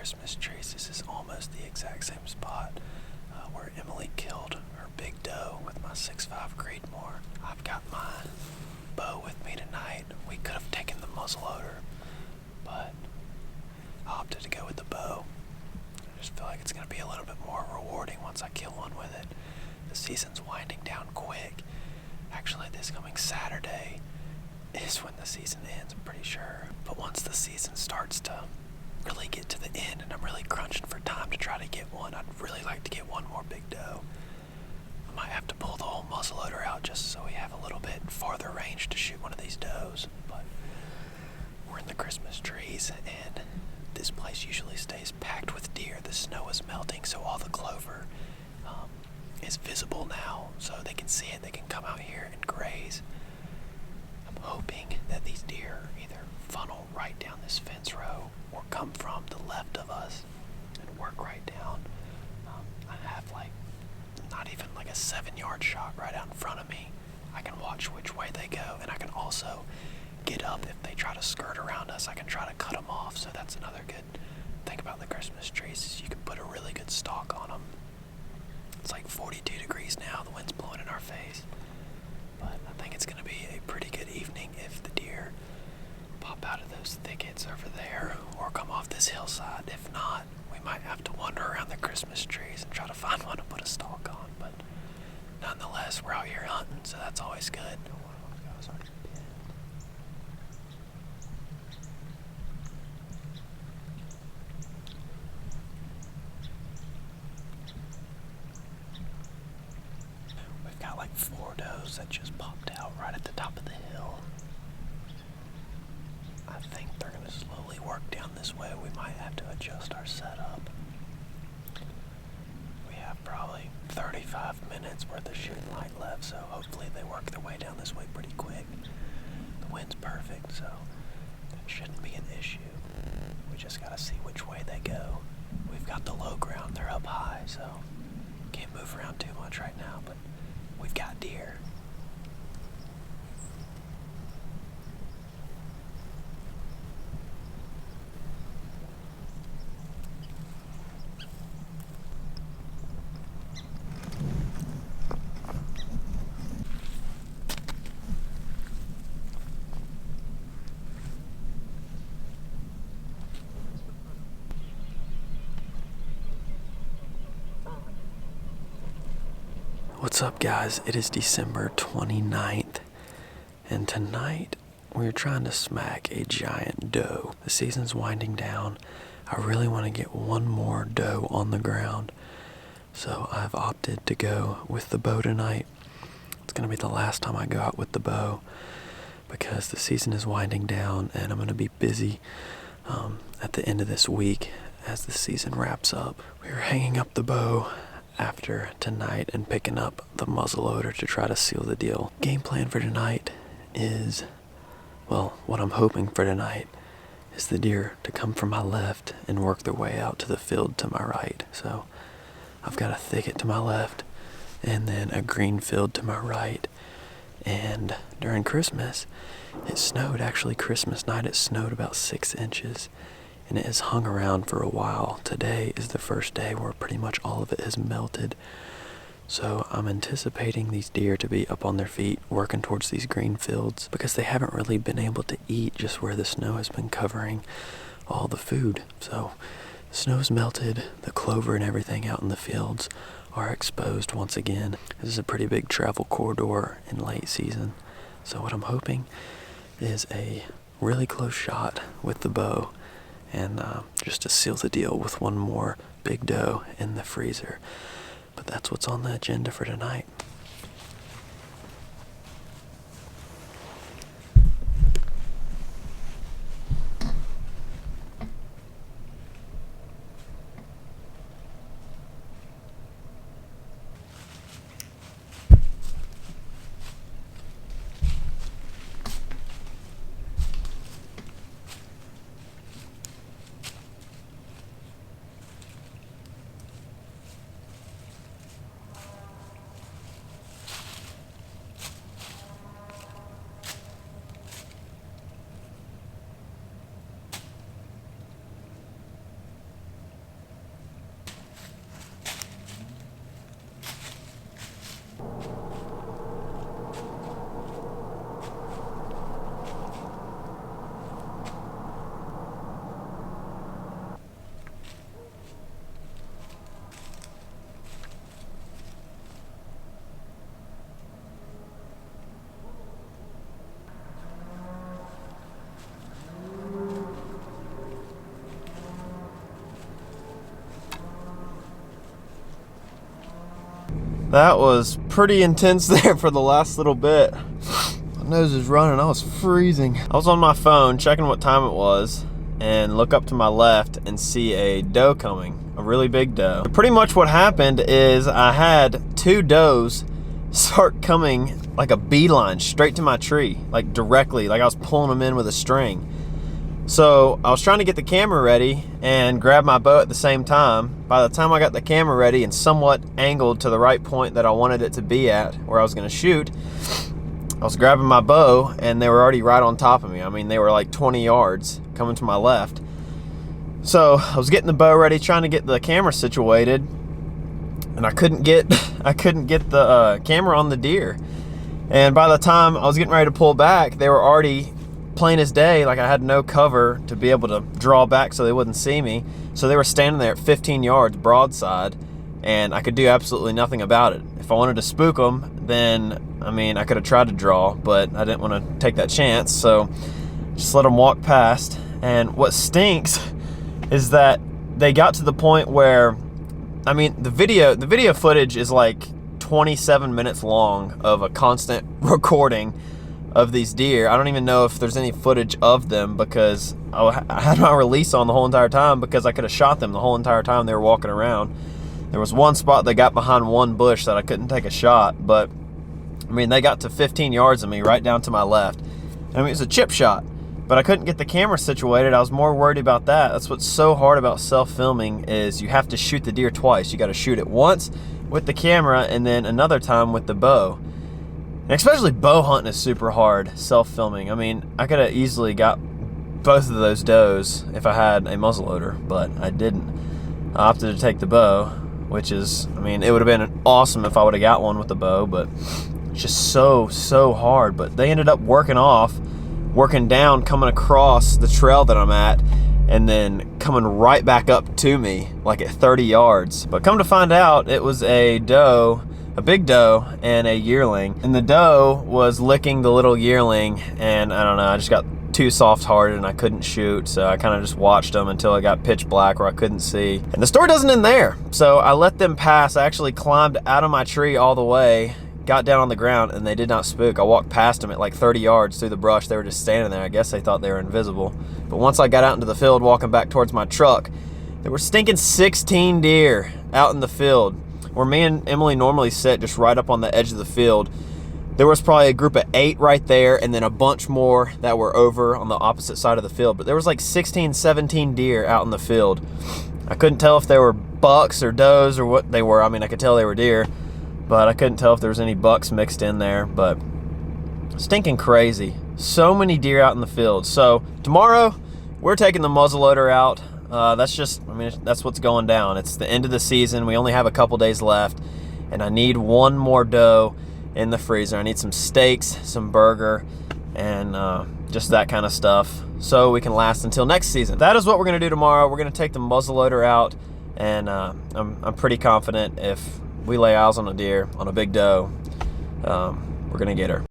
Christmas trees. This is almost the exact same spot where Emily killed her big doe with my 6.5 Creedmoor. I've got my bow with me tonight. We could have taken the muzzleloader, but I opted to go with the bow. I just feel like it's going to be a little bit more rewarding once I kill one with it. The season's winding down quick. Actually, this coming Saturday is when the season ends, I'm pretty sure. But once the season starts to really get to the end and I'm really crunching for time to try to get one, I'd really like to get one more big doe. I might have to pull the whole muzzleloader out just so we have a little bit farther range to shoot one of these does. But we're in the Christmas trees, and this place usually stays packed with deer. The snow is melting, so all the clover is visible now, so they can see it. They can come out here and graze. I'm hoping that these deer either funnel right down this fence row or come from the left of us and work right down. I have not even a 7-yard shot right out in front of me. I can watch which way they go, and I can also get up if they try to skirt around us. I can try to cut them off. So that's another good thing about the Christmas trees, is you can put a really good stalk on them. It's 42 degrees now. The wind's blowing in our face. But I think it's going to be a pretty good evening if the deer pop out of those thickets over there or come off this hillside. If not, we might have to wander around the Christmas trees and try to find one to put a stalk on. But nonetheless, we're out here hunting, so that's always good. We've got 4 does that just popped out right at the top of the hill. I think they're going to slowly work down this way. We might have to adjust our setup. We have probably 35 minutes worth of shooting light left, so hopefully they work their way down this way pretty quick. The wind's perfect, so that shouldn't be an issue. We just got to see which way they go. We've got the low ground. They're up high, so can't move around too much right now, but we've got deer. What's up, guys? It is December 29th, and tonight we're trying to smack a giant doe. The season's winding down. I really want to get one more doe on the ground, so I've opted to go with the bow tonight. It's going to be the last time I go out with the bow because the season is winding down, and I'm going to be busy at the end of this week as the season wraps up. We are hanging up the bow after tonight and picking up the muzzleloader to try to seal the deal. Game plan for tonight is, what I'm hoping for tonight is the deer to come from my left and work their way out to the field to my right. So I've got a thicket to my left and then a green field to my right. And during Christmas, it snowed. Actually, Christmas night it snowed about 6 inches. And it has hung around for a while. Today is the first day where pretty much all of it has melted. So I'm anticipating these deer to be up on their feet working towards these green fields because they haven't really been able to eat just where the snow has been covering all the food. So the snow's melted, the clover and everything out in the fields are exposed once again. This is a pretty big travel corridor in late season. So what I'm hoping is a really close shot with the bow, and just to seal the deal with one more big doe in the freezer. But that's what's on the agenda for tonight. That was pretty intense there for the last little bit. My nose is running, I was freezing. I was on my phone checking what time it was and look up to my left and see a doe coming, a really big doe. Pretty much what happened is I had 2 does start coming like a beeline straight to my tree, like directly, like I was pulling them in with a string. So I was trying to get the camera ready and grab my bow at the same time. By the time I got the camera ready and somewhat angled to the right point that I wanted it to be at, where I was gonna shoot, I was grabbing my bow and they were already right on top of me. I mean, they were like 20 yards coming to my left. So I was getting the bow ready, trying to get the camera situated, and I couldn't get the camera on the deer. And by the time I was getting ready to pull back, they were already plain as day. Like I had no cover to be able to draw back so they wouldn't see me. So they were standing there at 15 yards broadside, and I could do absolutely nothing about it. If I wanted to spook them, then I mean, I could have tried to draw, but I didn't want to take that chance. So just let them walk past. And what stinks is that they got to the point where, I mean, the video footage is like 27 minutes long of a constant recording of these deer. I don't even know if there's any footage of them because I had my release on the whole entire time, because I could have shot them the whole entire time they were walking around. There was one spot they got behind one bush that I couldn't take a shot, but I mean, they got to 15 yards of me right down to my left. I mean, it was a chip shot, but I couldn't get the camera situated. I was more worried about that. That's what's so hard about self-filming, is you have to shoot the deer twice. You got to shoot it once with the camera and then another time with the bow. And especially bow hunting is super hard, self-filming. I mean, I could have easily got both of those does if I had a muzzleloader, but I didn't. I opted to take the bow, which is, I mean, it would have been awesome if I would have got one with the bow, but it's just so hard. But they ended up working down, coming across the trail that I'm at, and then coming right back up to me, like at 30 yards. But come to find out, it was a doe, a big doe, and a yearling. And the doe was licking the little yearling, and I don't know, I just got too soft-hearted and I couldn't shoot, so I kind of just watched them until it got pitch black where I couldn't see. And the story doesn't end there. So I let them pass. I actually climbed out of my tree all the way, got down on the ground, and they did not spook. I walked past them at like 30 yards through the brush. They were just standing there. I guess they thought they were invisible. But once I got out into the field walking back towards my truck, there were stinking 16 deer out in the field where me and Emily normally sit, just right up on the edge of the field. There was probably a group of 8 right there, and then a bunch more that were over on the opposite side of the field. But there was like 16, 17 deer out in the field. I couldn't tell if they were bucks or does or what they were. I mean, I could tell they were deer, but I couldn't tell if there was any bucks mixed in there. But stinking crazy. So many deer out in the field. So tomorrow, we're taking the muzzleloader out. That's just, I mean, that's what's going down. It's the end of the season. We only have a couple days left, and I need one more doe in the freezer. I need some steaks, some burger, and just that kind of stuff, so we can last until next season. That is what we're gonna do tomorrow. We're gonna take the muzzleloader out, and I'm pretty confident if we lay eyes on a deer, on a big doe, we're gonna get her.